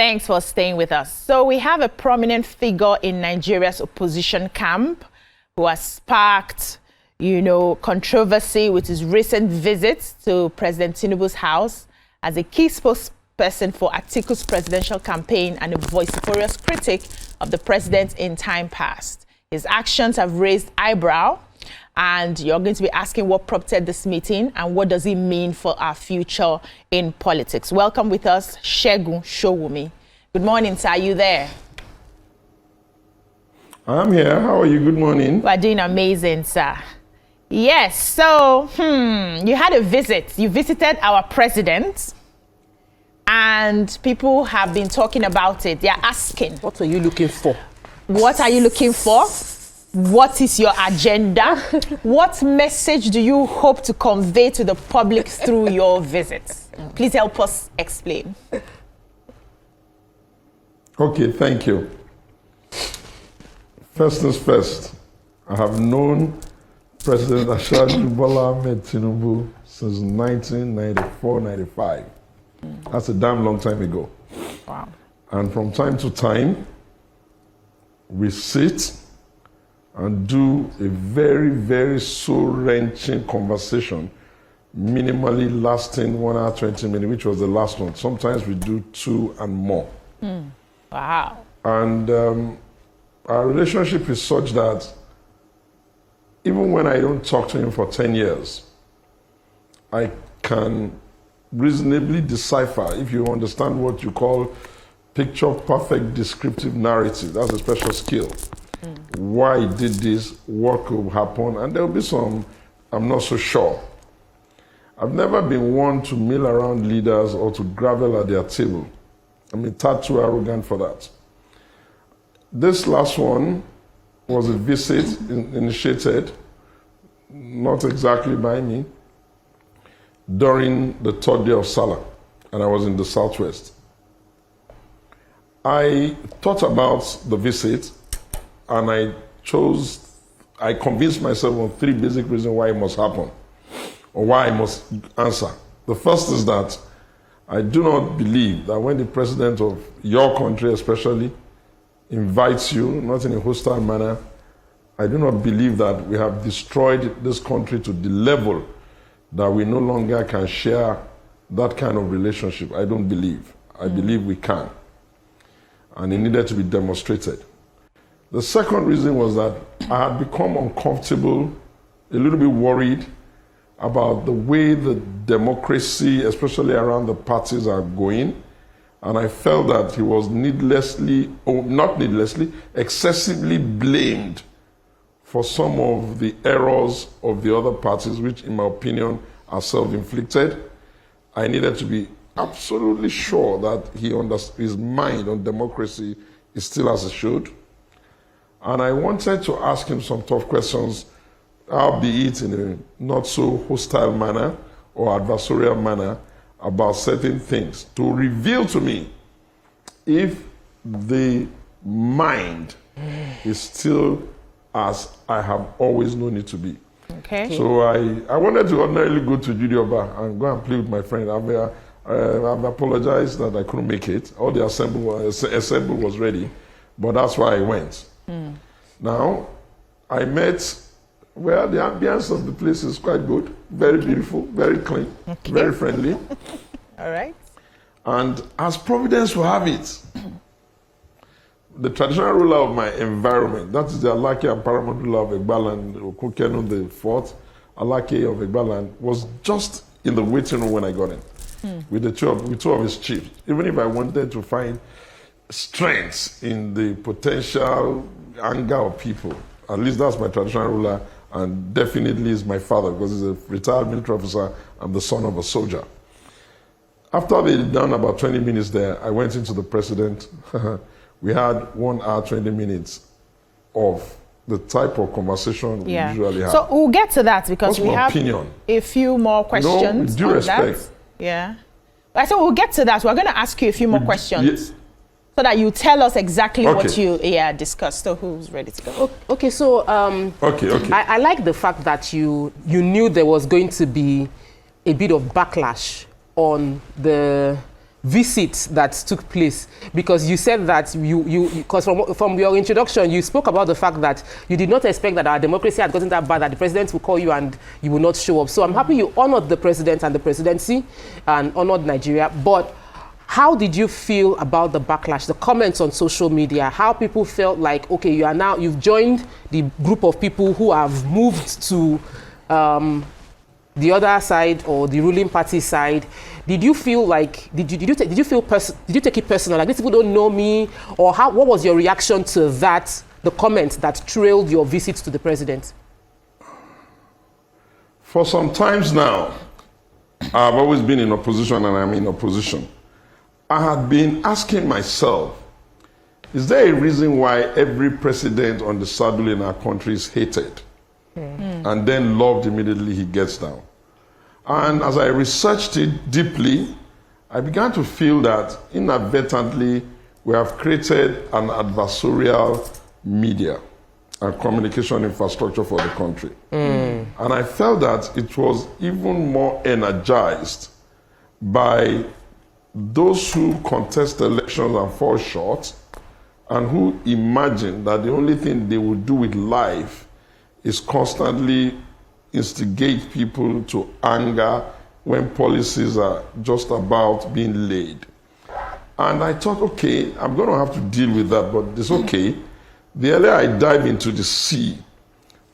Thanks for staying with us. So we have a prominent figure in Nigeria's opposition camp who has sparked, controversy with his recent visit to President Tinubu's house as a key spokesperson for Atiku's presidential campaign and a vociferous critic of the president in time past. His actions have raised eyebrow, and you're going to be asking what prompted this meeting and what does it mean for our future in politics. Welcome with us, Segun Sowunmi. Good morning, sir. Are you there? I'm here. How are you? Good morning. We're doing amazing, sir. Yes, so you had a visit. You visited our president, and people have been talking about it. They're asking, what are you looking for? What are you looking for? What is your agenda? What message do you hope to convey to the public through your visits? Please help us explain. Okay, thank you. First things first, I have known President Asiwaju Tinubu since 1994-95. That's a damn long time ago. Wow. And from time to time, we sit and do a very, very soul-wrenching conversation, minimally lasting 1 hour, 20 minutes, which was the last one. Sometimes we do 2 and more. Wow. And our relationship is such that even when I don't talk to him for 10 years, I can reasonably decipher, if you understand what you call picture-perfect descriptive narrative. That's a special skill. Why he did this, what could happen, and there will be some, I'm not so sure. I've never been one to mill around leaders or to gravel at their table. I'm a tad too arrogant for that. This last one was a visit initiated, not exactly by me, during the 3rd day of Salah, and I was in the Southwest. I thought about the visit, and I convinced myself on 3 basic reasons why it must happen, or why I must answer. The first is that I do not believe that when the president of your country especially invites you, not in a hostile manner, I do not believe that we have destroyed this country to the level that we no longer can share that kind of relationship. I don't believe. I believe we can. And it needed to be demonstrated. The second reason was that I had become uncomfortable, a little bit worried about the way the democracy, especially around the parties, are going. And I felt that he was needlessly, or not needlessly, excessively blamed for some of the errors of the other parties, which in my opinion are self-inflicted. I needed to be absolutely sure that his mind on democracy is still as it should. And I wanted to ask him some tough questions, albeit in a not so hostile manner or adversarial manner, about certain things, to reveal to me if the mind is still as I have always known it to be. Okay. So I wanted to ordinarily go to Judioba and go and play with my friend. I've apologized that I couldn't make it. All the assembly was ready, but that's why I went. Now, I met, well, the ambience of the place is quite good, very beautiful, very clean, very friendly. All right. And as Providence will have it, the traditional ruler of my environment, that is the Alake and paramount ruler of Egbaland, Okukenu the fourth, Alake of Egbaland, was just in the waiting room when I got in, with two of his chiefs. Even if I wanted to find strengths in the potential anger of people, at least that's my traditional ruler, and definitely is my father, because he's a retired military officer. I'm the son of a soldier. After they'd done about 20 minutes there, I went into the president. We had 1 hour, 20 minutes of the type of conversation we usually have. So we'll get to that because we have a few more questions. No, with due respect. That. Yeah. But I said we'll get to that. We're going to ask you a few more questions. Yes. So that you tell us exactly what you discussed. So who's ready to go? Okay, so I like the fact that you knew there was going to be a bit of backlash on the visits that took place, because you said that because from your introduction you spoke about the fact that you did not expect that our democracy had gotten that bad that the president will call you and you will not show up. So I'm happy you honored the president and the presidency and honored Nigeria. But how did you feel about the backlash, the comments on social media, how people felt like, okay, you've joined the group of people who have moved to the other side or the ruling party side? Did you feel like, did you take it personal? Like, these people don't know me? Or what was your reaction to that, the comment that trailed your visits to the president? For some times now, I've always been in opposition and I'm in opposition. I had been asking myself, is there a reason why every president on the saddle in our country is hated and then loved immediately he gets down? And as I researched it deeply, I began to feel that inadvertently we have created an adversarial media and communication infrastructure for the country. And I felt that it was even more energized by those who contest elections and fall short and who imagine that the only thing they will do with life is constantly instigate people to anger when policies are just about being laid. And I thought, okay, I'm going to have to deal with that, but it's okay. The earlier I dive into the sea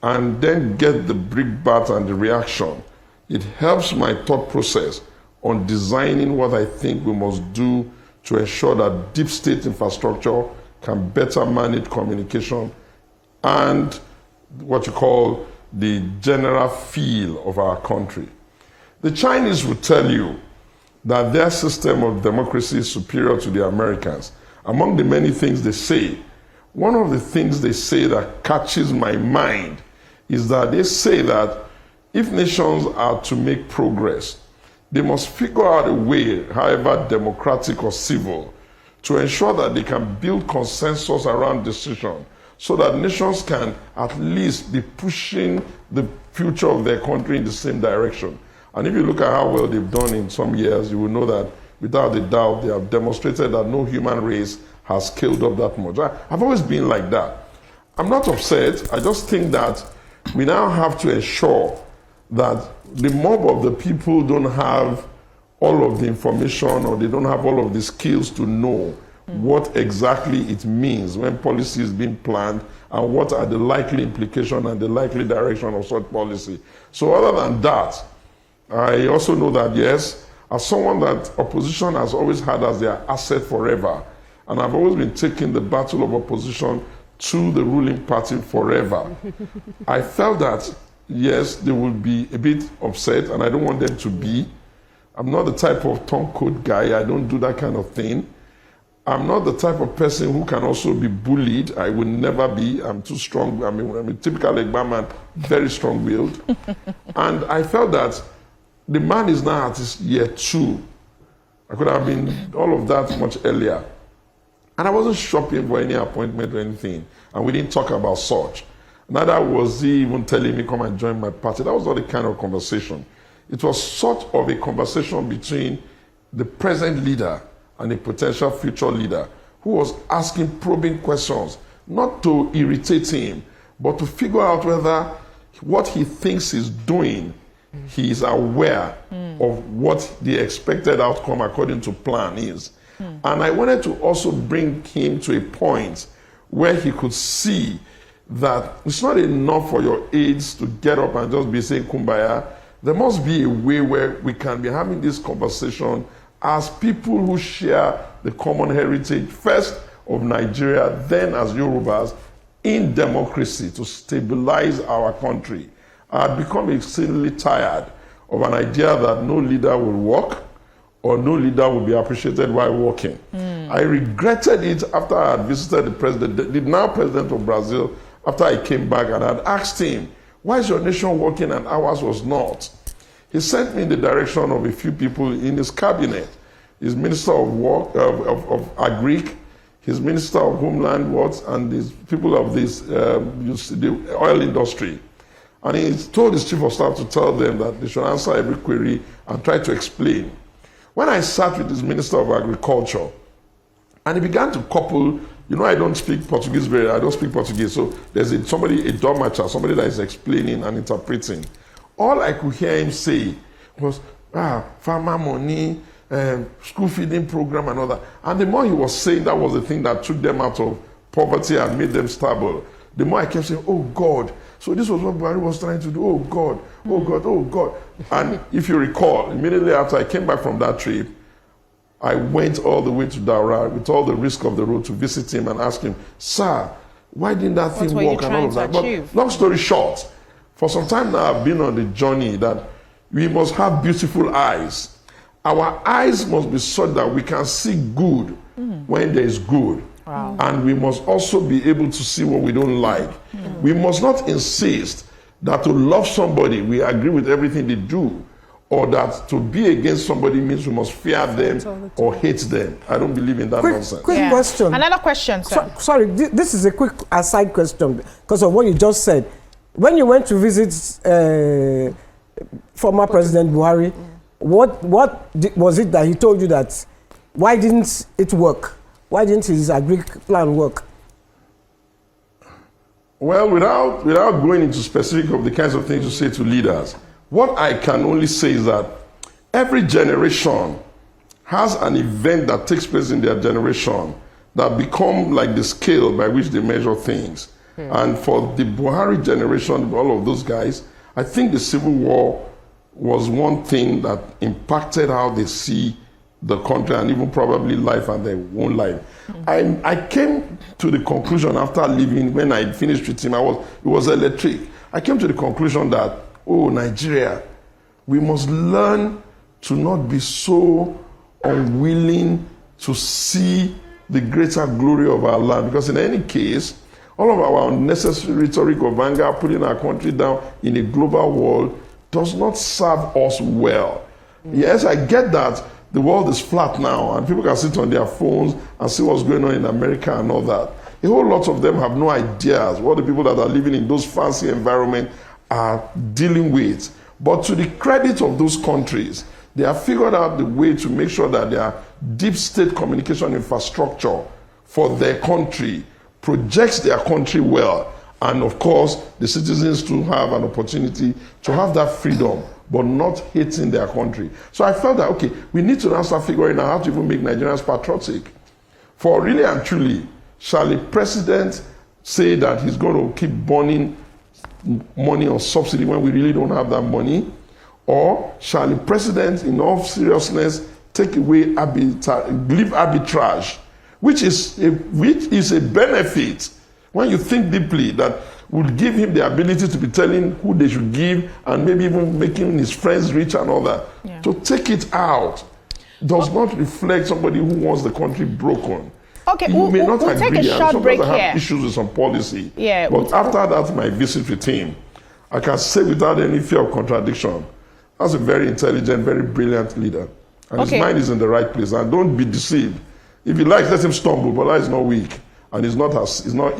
and then get the brickbat and the reaction, it helps my thought process on designing what I think we must do to ensure that deep state infrastructure can better manage communication and what you call the general feel of our country. The Chinese will tell you that their system of democracy is superior to the Americans. Among the many things they say, one of the things they say that catches my mind is that they say that if nations are to make progress, they must figure out a way, however democratic or civil, to ensure that they can build consensus around decisions so that nations can at least be pushing the future of their country in the same direction. And if you look at how well they've done in some years, you will know that without a doubt, they have demonstrated that no human race has scaled up that much. I've always been like that. I'm not upset. I just think that we now have to ensure that the mob of the people don't have all of the information or they don't have all of the skills to know what exactly it means when policy is being planned and what are the likely implications and the likely direction of such policy. So other than that, I also know that, yes, as someone that opposition has always had as their asset forever, and I've always been taking the battle of opposition to the ruling party forever, I felt that, yes, they would be a bit upset, and I don't want them to be. I'm not the type of turncoat guy. I don't do that kind of thing. I'm not the type of person who can also be bullied. I will never be. I'm too strong. I'm a typical Egba man, very strong-willed. And I felt that the man is now at his year 2. I could have been all of that much earlier. And I wasn't shopping for any appointment or anything. And we didn't talk about such. Neither was he even telling me, come and join my party. That was not the kind of conversation. It was sort of a conversation between the present leader and a potential future leader who was asking probing questions, not to irritate him, but to figure out whether what he thinks he's doing, he is aware of what the expected outcome according to plan is. And I wanted to also bring him to a point where he could see that it's not enough for your aides to get up and just be saying kumbaya. There must be a way where we can be having this conversation as people who share the common heritage, first of Nigeria, then as Yorubas, in democracy to stabilize our country. I had become extremely tired of an idea that no leader will work or no leader will be appreciated while working. I regretted it after I had visited the president, the now president of Brazil, after I came back and I had asked him, why is your nation working and ours was not? He sent me in the direction of a few people in his cabinet, his Minister of Work, of Agric, his Minister of Homeland Works, and these people of this, the oil industry. And he told his chief of staff to tell them that they should answer every query and try to explain. When I sat with his Minister of Agriculture, and he began to couple, you know, I don't speak Portuguese I don't speak Portuguese, so there's a dolmacher, somebody that is explaining and interpreting. All I could hear him say was, farmer money, school feeding program and all that. And the more he was saying that was the thing that took them out of poverty and made them stable, the more I kept saying, oh God. So this was what Buhari was trying to do. Oh God, oh God, oh God. And if you recall, immediately after I came back from that trip, I went all the way to Daura with all the risk of the road to visit him and ask him, sir, why didn't that thing work and all of that? But long story short, for some time now I've been on the journey that we must have beautiful eyes. Our eyes must be such that we can see good when there is good. Wow. And we must also be able to see what we don't like. We must not insist that to love somebody, we agree with everything they do, or that to be against somebody means we must fear them or hate them. I don't believe in that nonsense. Quick question. Another question, sir. Sorry, this is a quick aside question because of what you just said. When you went to visit former President Buhari, what was it that he told you that, why didn't it work? Why didn't his agri plan work? Well, without going into specific of the kinds of things you say to leaders, what I can only say is that every generation has an event that takes place in their generation that become like the scale by which they measure things. And for the Buhari generation, all of those guys, I think the Civil War was one thing that impacted how they see the country and even probably life and their own life. I came to the conclusion after leaving, when I finished with him, it was electric. I came to the conclusion that, oh, Nigeria, we must learn to not be so unwilling to see the greater glory of our land. Because in any case, all of our unnecessary rhetoric of anger, putting our country down in a global world, does not serve us well. Yes, I get that the world is flat now and people can sit on their phones and see what's going on in America and all that. A whole lot of them have no ideas what the people that are living in those fancy environments are dealing with. But to the credit of those countries, they have figured out the way to make sure that their deep state communication infrastructure for their country projects their country well. And of course, the citizens to have an opportunity to have that freedom, but not hating their country. So I felt that, okay, we need to now start figuring out how to even make Nigerians patriotic. For really and truly, shall a president say that he's going to keep burning money on subsidy when we really don't have that money? Or shall a president, in all seriousness, take away leave arbitrage, which is a benefit when you think deeply, that would give him the ability to be telling who they should give and maybe even making his friends rich and all that. Yeah. To take it out does not reflect somebody who wants the country broken. Okay, you may not agree, take a short break I have here. issues with some policy. Yeah, but after that, my visit with him, I can say without any fear of contradiction, that's a very intelligent, very brilliant leader. And his mind is in the right place. And don't be deceived. If he likes, let him stumble, but that is not weak. And he's not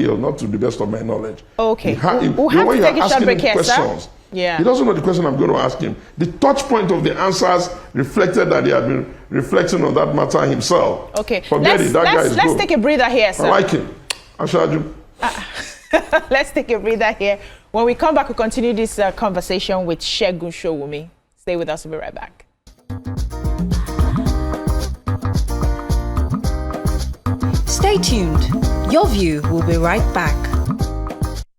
ill, not to the best of my knowledge. Okay. We'll have to take a short break here, sir. Yeah. He doesn't know the question I'm going to ask him. The touch point of the answers reflected that he had been reflecting on that matter himself. Okay. Forget it, that guy is good. Let's take a breather here, sir. I like him. Asiwaju. Let's take a breather here. When we come back, we'll continue this conversation with Segun Sowunmi. Stay with us. We'll be right back. Stay tuned. Your View will be right back.